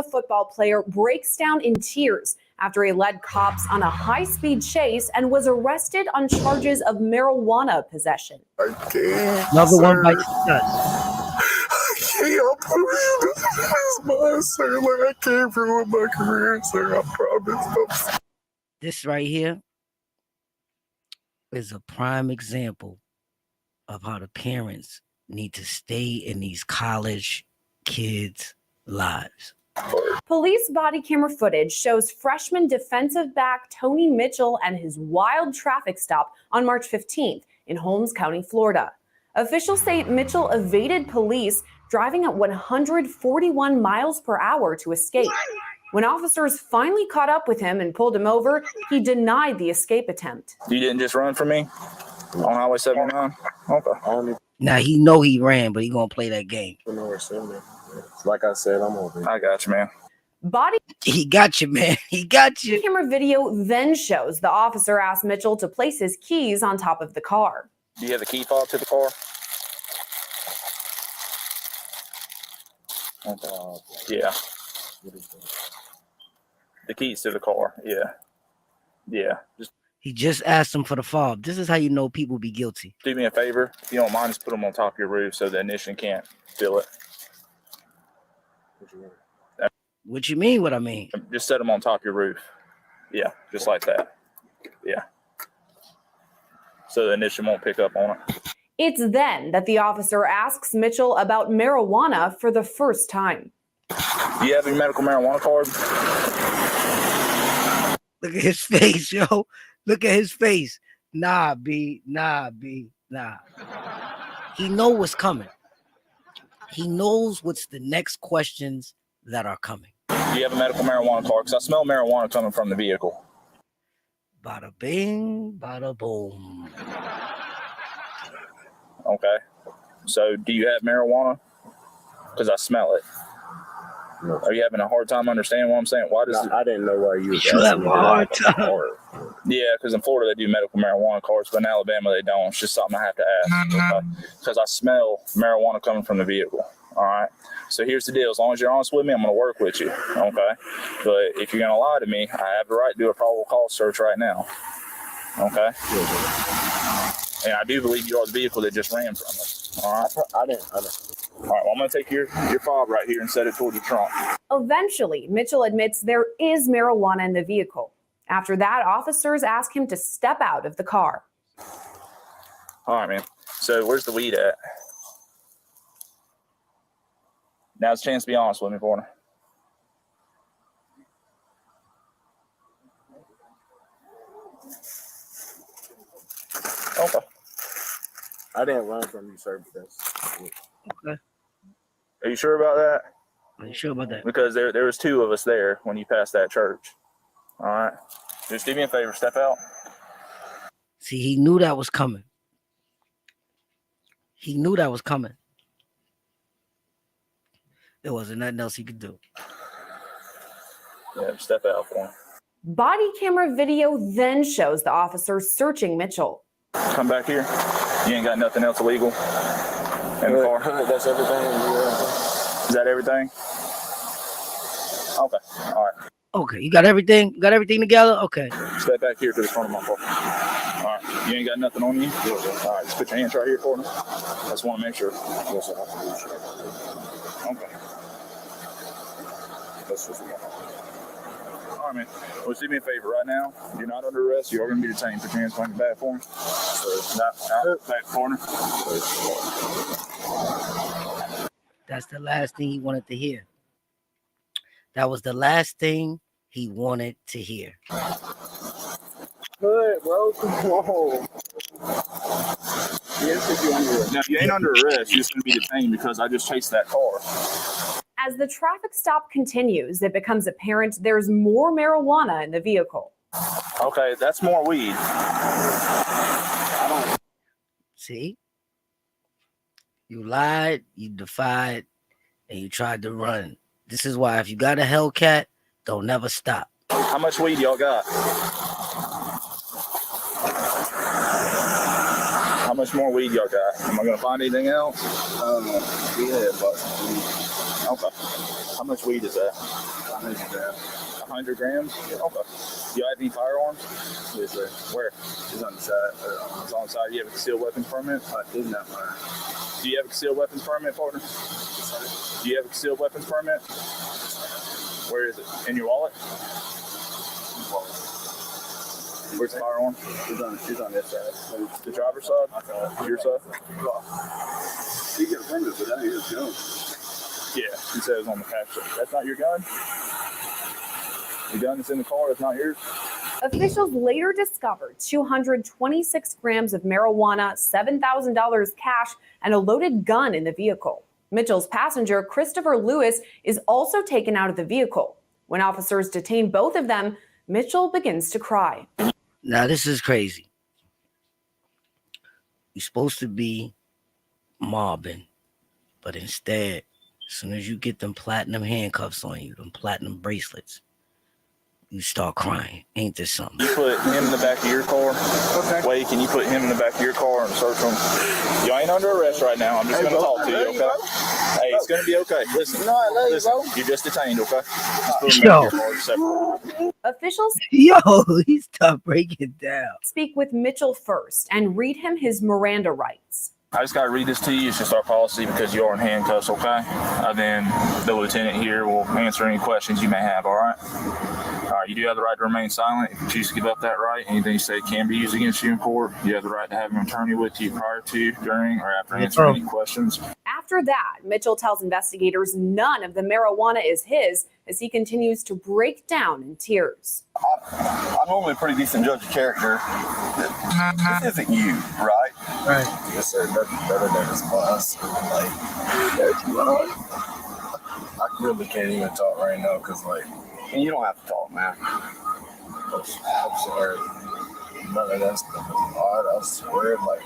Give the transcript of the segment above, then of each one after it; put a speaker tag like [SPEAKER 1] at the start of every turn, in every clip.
[SPEAKER 1] Alabama football player breaks down in tears after he led cops on a high-speed chase and was arrested on charges of marijuana possession.
[SPEAKER 2] Another one bites the dust.
[SPEAKER 3] I can't believe this is mine, sir. Like, I can't ruin my career, sir. I promise.
[SPEAKER 2] This right here is a prime example of how the parents need to stay in these college kids' lives.
[SPEAKER 1] Police body camera footage shows freshman defensive back Tony Mitchell and his wild traffic stop on March 15th in Holmes County, Florida. Officials say Mitchell evaded police, driving at 141 miles per hour to escape. When officers finally caught up with him and pulled him over, he denied the escape attempt.
[SPEAKER 4] You didn't just run from me on Highway 79? Okay.
[SPEAKER 2] Now he know he ran, but he gonna play that game.
[SPEAKER 3] Like I said, I'm over.
[SPEAKER 4] I got you, man.
[SPEAKER 2] He got you, man. He got you.
[SPEAKER 1] Camera video then shows the officer asked Mitchell to place his keys on top of the car.
[SPEAKER 4] Do you have the key fob to the car? Yeah. The keys to the car. Yeah.
[SPEAKER 2] He just asked him for the fob. This is how you know people be guilty.
[SPEAKER 4] Do me a favor. If you don't mind, just put them on top of your roof so the ignition can't feel it.
[SPEAKER 2] What you mean? What I mean?
[SPEAKER 4] Just set them on top of your roof. Yeah, just like that. Yeah. So the ignition won't pick up on it.
[SPEAKER 1] It's then that the officer asks Mitchell about marijuana for the first time.
[SPEAKER 4] Do you have any medical marijuana card?
[SPEAKER 2] Look at his face, yo. Look at his face. Nah, B. Nah. He know what's coming. He knows what's the next questions that are coming.
[SPEAKER 4] Do you have a medical marijuana card? Because I smell marijuana coming from the vehicle.
[SPEAKER 2] Bada bing, bada boom.
[SPEAKER 4] Okay. So do you have marijuana? Because I smell it.
[SPEAKER 3] No.
[SPEAKER 4] Are you having a hard time understanding what I'm saying? Why does
[SPEAKER 3] I didn't know why you
[SPEAKER 2] have a hard time.
[SPEAKER 4] Yeah, because in Florida they do medical marijuana cards, but in Alabama they don't. It's just something I have to ask. Because I smell marijuana coming from the vehicle. All right. So here's the deal. As long as you're honest with me, I'm going to work with you. Okay. But if you're going to lie to me, I have the right to do a probable cause search right now. Okay. And I do believe you are the vehicle that just ran from us. All right.
[SPEAKER 3] I didn't.
[SPEAKER 4] All right. Well, I'm going to take your fob right here and set it toward the trunk.
[SPEAKER 1] Eventually, Mitchell admits there is marijuana in the vehicle. After that, officers ask him to step out of the car.
[SPEAKER 4] All right, man. So where's the weed at? Now's a chance to be honest with me, partner. Okay.
[SPEAKER 3] I didn't run from you, sir.
[SPEAKER 2] Okay.
[SPEAKER 4] Are you sure about that?
[SPEAKER 2] Are you sure about that?
[SPEAKER 4] Because there was two of us there when you passed that church. All right. Just do me a favor. Step out.
[SPEAKER 2] See, he knew that was coming. He knew that was coming. There wasn't nothing else he could do.
[SPEAKER 4] Yeah, step out for him.
[SPEAKER 1] Body camera video then shows the officers searching Mitchell.
[SPEAKER 4] Come back here. You ain't got nothing else illegal in the car?
[SPEAKER 3] That's everything.
[SPEAKER 4] Is that everything? Okay. All right.
[SPEAKER 2] Okay, you got everything? You got everything together? Okay.
[SPEAKER 4] Step back here to the front of my car. All right. You ain't got nothing on you? All right. Just put your hands right here for me. I just want to make sure.
[SPEAKER 3] Yes, sir.
[SPEAKER 4] Okay. That's just all right, man. Well, do me a favor right now. You're not under arrest. You are going to be detained. Put your hands behind your back for me. Back corner.
[SPEAKER 2] That's the last thing he wanted to hear. That was the last thing he wanted to hear.
[SPEAKER 3] Good, bro. Come on.
[SPEAKER 4] Now, you ain't under arrest. You're just going to be detained because I just chased that car.
[SPEAKER 1] As the traffic stop continues, it becomes apparent there's more marijuana in the vehicle.
[SPEAKER 4] Okay, that's more weed.
[SPEAKER 2] See? You lied, you defied, and you tried to run. This is why if you got a Hellcat, don't never stop.
[SPEAKER 4] How much weed y'all got? How much more weed y'all got? Am I going to find anything else?
[SPEAKER 3] Yeah, but
[SPEAKER 4] Okay. How much weed is that? 100 grams? Okay. You have any firearms?
[SPEAKER 3] Yes, sir.
[SPEAKER 4] Where?
[SPEAKER 3] It's on the side.
[SPEAKER 4] It's on the side. You have a concealed weapons permit?
[SPEAKER 3] It's not mine.
[SPEAKER 4] Do you have a concealed weapons permit, partner? Do you have a concealed weapons permit? Where is it? In your wallet? Where's the firearm?
[SPEAKER 3] It's on this side.
[SPEAKER 4] The driver's side? Your side?
[SPEAKER 3] He got a permit for that. He's gun.
[SPEAKER 4] Yeah, he said it was on the passenger. That's not your gun? The gun that's in the car is not yours?
[SPEAKER 1] Officials later discovered 226 grams of marijuana, $7,000 cash, and a loaded gun in the vehicle. Mitchell's passenger, Christopher Lewis, is also taken out of the vehicle. When officers detain both of them, Mitchell begins to cry.
[SPEAKER 2] Now, this is crazy. You're supposed to be mobbing, but instead, as soon as you get them platinum handcuffs on you, them platinum bracelets, you start crying. Ain't this something?
[SPEAKER 4] You put him in the back of your car. Okay. Wait, can you put him in the back of your car and search him? You ain't under arrest right now. I'm just going to talk to you, okay? Hey, it's going to be okay. Listen, you're just detained, okay? Just put him back in your car separate.
[SPEAKER 1] Officials
[SPEAKER 2] He stopped breaking down.
[SPEAKER 1] speak with Mitchell first and read him his Miranda rights.
[SPEAKER 4] I just got to read this to you. It's just our policy because you are in handcuffs, okay? Then the lieutenant here will answer any questions you may have, all right? All right, you do have the right to remain silent. If you choose to give up that right, anything you say can be used against you in court. You have the right to have an attorney with you prior to, during, or after answering any questions.
[SPEAKER 1] After that, Mitchell tells investigators none of the marijuana is his as he continues to break down in tears.
[SPEAKER 5] I'm normally a pretty decent judge of character. This isn't you, right?
[SPEAKER 2] Right.
[SPEAKER 3] Yes, sir. Nothing better than his boss. Like, I really can't even talk right now because, like,
[SPEAKER 5] And you don't have to talk, man.
[SPEAKER 3] I'm sorry. None of that stuff is odd. I swear, like,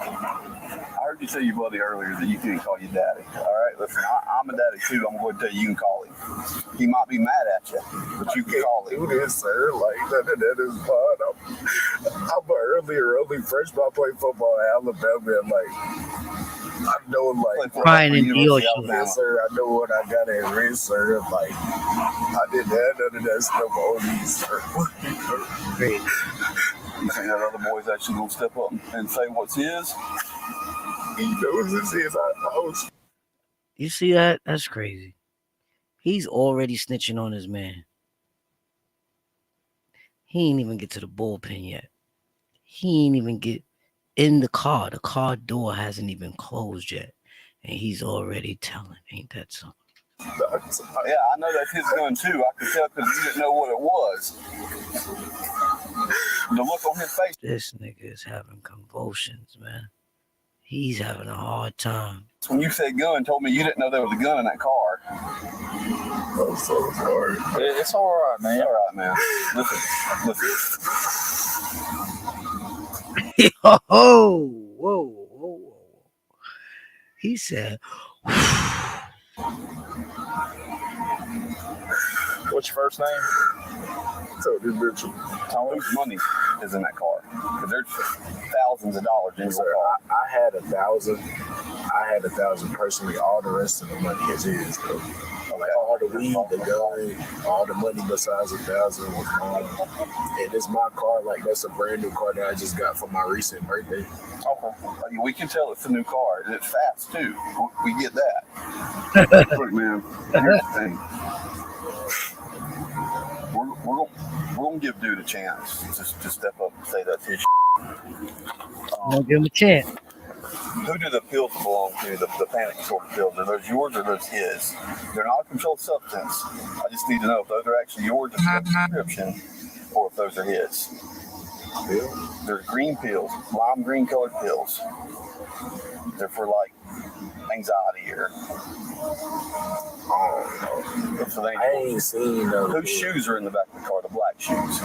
[SPEAKER 5] I heard you tell your buddy earlier that you couldn't call you daddy. All right, listen, I'm a daddy too. I'm going to tell you can call him. He might be mad at you, but you can call him.
[SPEAKER 3] do this, sir. Like, none of that is fun. I'm an early freshman. I played football in Alabama, and, like, I know, like,
[SPEAKER 2] Crying in the
[SPEAKER 3] yes, sir. I know what I got at risk, sir. Like, I didn't have none of that stuff on me, sir.
[SPEAKER 2] Great.
[SPEAKER 5] You think that other boy's actually going to step up and say what's his?
[SPEAKER 3] He knows this is. I was.
[SPEAKER 2] You see that? That's crazy. He's already snitching on his man. He ain't even get to the bullpen yet. He ain't even get in the car. The car door hasn't even closed yet. And he's already telling. Ain't that something?
[SPEAKER 5] Yeah, I know that's his gun too. I could tell because you didn't know what it was. The look on his face.
[SPEAKER 2] This nigga is having convulsions, man. He's having a hard time.
[SPEAKER 5] When you said gun, told me you didn't know there was a gun in that car.
[SPEAKER 3] I'm so sorry.
[SPEAKER 4] It's all right, man.
[SPEAKER 5] All right, man. Listen.
[SPEAKER 2] Whoa. He said,
[SPEAKER 4] What's your first name?
[SPEAKER 3] Tony Mitchell.
[SPEAKER 5] Whose money is in that car? Because there's thousands of dollars in your
[SPEAKER 3] Sir,
[SPEAKER 5] car.
[SPEAKER 3] I had 1,000. I had 1,000 personally. All the rest of the money is his, though. Like, all the weed, the gun, all the money besides 1,000 was mine. And it's my car. Like, that's a brand new car that I just got for my recent birthday.
[SPEAKER 5] Okay. We can tell it's a new car. And it's fast, too. We get that. Look, man, here's the thing. We're gonna give dude a chance to step up and say that's his.
[SPEAKER 2] Don't give him a chance.
[SPEAKER 5] Who do the pills belong to? The panic disorder pills? Are those yours or those his? They're not a controlled substance. I just need to know if those are actually yours in the prescription or if those are his.
[SPEAKER 3] Pills?
[SPEAKER 5] They're green pills, lime green colored pills. They're for like anxiety or. So
[SPEAKER 3] I ain't seen those.
[SPEAKER 5] whose shoes are in the back of the car? The black shoes.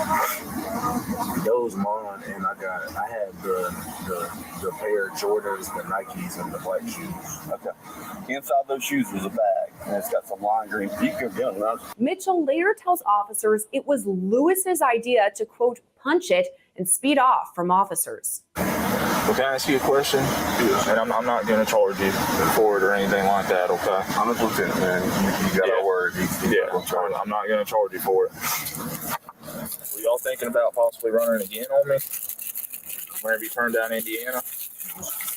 [SPEAKER 3] Those mine, and I had the pair of Jordans, the Nikes, and the black shoes.
[SPEAKER 5] Okay. Inside those shoes was a bag, and it's got some lime green. You can go get them.
[SPEAKER 1] Mitchell later tells officers it was Lewis's idea to, quote, punch it and speed off from officers.
[SPEAKER 4] Well, can I ask you a question?
[SPEAKER 3] Yeah.
[SPEAKER 4] And I'm not going to charge you for it or anything like that, okay?
[SPEAKER 5] I'm a lieutenant, man. You got our word.
[SPEAKER 4] I'm not going to charge you for it. Were y'all thinking about possibly running again on me? Whenever you turned down Indiana?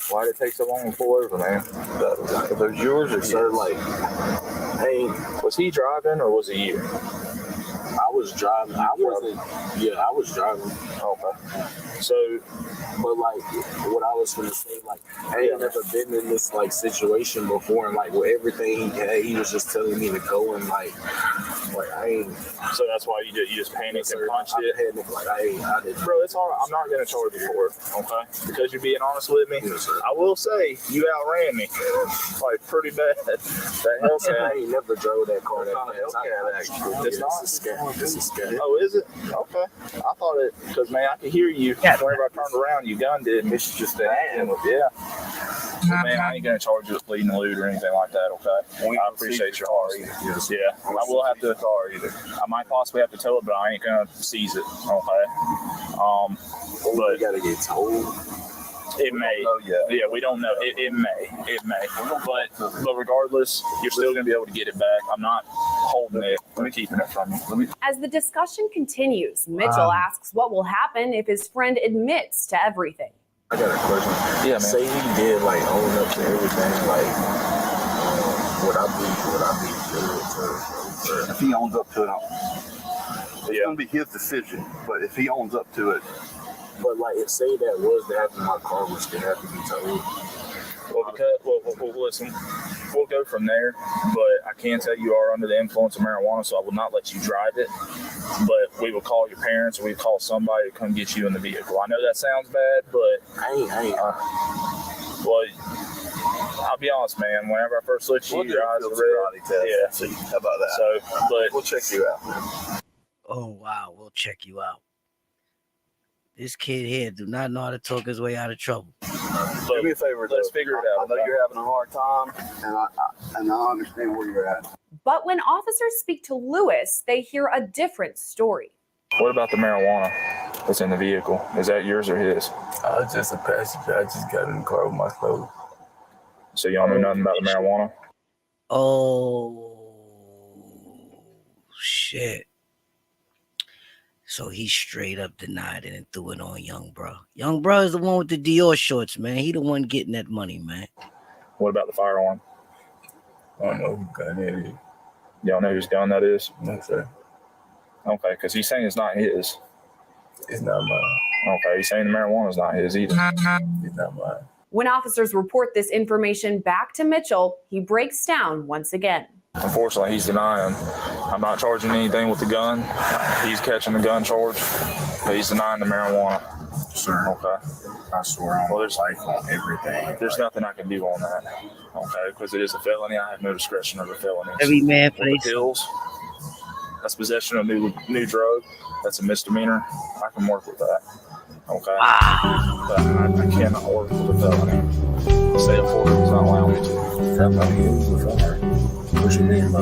[SPEAKER 4] Why did it take so long to pull over, man?
[SPEAKER 3] Are those yours or sir? Like, hey,
[SPEAKER 4] Was he driving or was it you?
[SPEAKER 3] I was driving. I was driving.
[SPEAKER 4] Okay. So,
[SPEAKER 3] but like, what I was gonna say, like, I ain't never been in this like situation before, and like with everything he had, he was just telling me to go and like I ain't.
[SPEAKER 4] So that's why you just panicked and punched it.
[SPEAKER 3] Like I didn't.
[SPEAKER 4] Bro, it's all right. I'm not gonna charge you for it, okay? Because you're being honest with me.
[SPEAKER 3] Yes, sir.
[SPEAKER 4] I will say you outran me, like pretty bad. That Hellcat.
[SPEAKER 3] I ain't never drove that car that fast.
[SPEAKER 4] It's not.
[SPEAKER 3] It's a scam. It's a scam.
[SPEAKER 4] Oh, is it? Okay. I thought it, because, man, I could hear you. Whenever I turned around, you gunned it, and it's just that. Yeah. Well, man, I ain't going to charge you with bleeding the loot or anything like that, okay? I appreciate your heart.
[SPEAKER 3] Yes.
[SPEAKER 4] Yeah. I will have to, I might possibly have to tow it, but I ain't going to seize it, okay?
[SPEAKER 3] But you got to get told.
[SPEAKER 4] It may. Yeah, we don't know. It may. But regardless, you're still going to be able to get it back. I'm not holding it. I'm keeping it from you.
[SPEAKER 1] As the discussion continues, Mitchell asks what will happen if his friend admits to everything.
[SPEAKER 3] I got a question.
[SPEAKER 4] Yeah, man.
[SPEAKER 3] Say he did like own up to everything. Like, would I be good to?
[SPEAKER 5] If he owns up to it, it's going to be his decision. But if he owns up to it,
[SPEAKER 3] but like, if say that was to happen, my car would still have to be towed.
[SPEAKER 4] Well, listen, we'll go from there, but I can tell you are under the influence of marijuana, so I will not let you drive it. But we will call your parents, or we will call somebody to come get you in the vehicle. I know that sounds bad, but well, I'll be honest, man. Whenever I first looked at you, your eyes were red. Yeah.
[SPEAKER 5] See, how about that?
[SPEAKER 4] So, but
[SPEAKER 5] we'll check you out, man.
[SPEAKER 2] Oh, wow. We'll check you out. This kid here do not know how to talk his way out of trouble.
[SPEAKER 5] Do me a favor,
[SPEAKER 4] let's figure it out.
[SPEAKER 5] I know you're having a hard time, and I understand where you're at.
[SPEAKER 1] But when officers speak to Lewis, they hear a different story.
[SPEAKER 4] What about the marijuana that's in the vehicle? Is that yours or his?
[SPEAKER 6] I was just a passenger. I just got in the car with my clothes.
[SPEAKER 4] So y'all know nothing about the marijuana?
[SPEAKER 2] Oh, shit. So he straight up denied it and threw it on Young Bro. Young Bro is the one with the Dior shorts, man. He the one getting that money, man.
[SPEAKER 4] What about the firearm?
[SPEAKER 6] I don't know who gun it is.
[SPEAKER 4] Y'all know whose gun that is?
[SPEAKER 6] No, sir.
[SPEAKER 4] Okay, because he's saying it's not his.
[SPEAKER 6] It's not mine.
[SPEAKER 4] Okay, he's saying the marijuana is not his either.
[SPEAKER 6] It's not mine.
[SPEAKER 1] When officers report this information back to Mitchell, he breaks down once again.
[SPEAKER 4] Unfortunately, he's denying. I'm not charging anything with the gun. He's catching the gun charge, but he's denying the marijuana.
[SPEAKER 3] Sir,
[SPEAKER 4] okay.
[SPEAKER 3] I swear on life on everything.
[SPEAKER 4] There's nothing I can do on that, okay? Because it is a felony. I have no discretion over felonies.
[SPEAKER 2] Every man for
[SPEAKER 4] the pills. That's possession of new drug. That's a misdemeanor. I can work with that, okay? But I cannot work with a felony. State of Florida does not allow me to.
[SPEAKER 3] What you mean by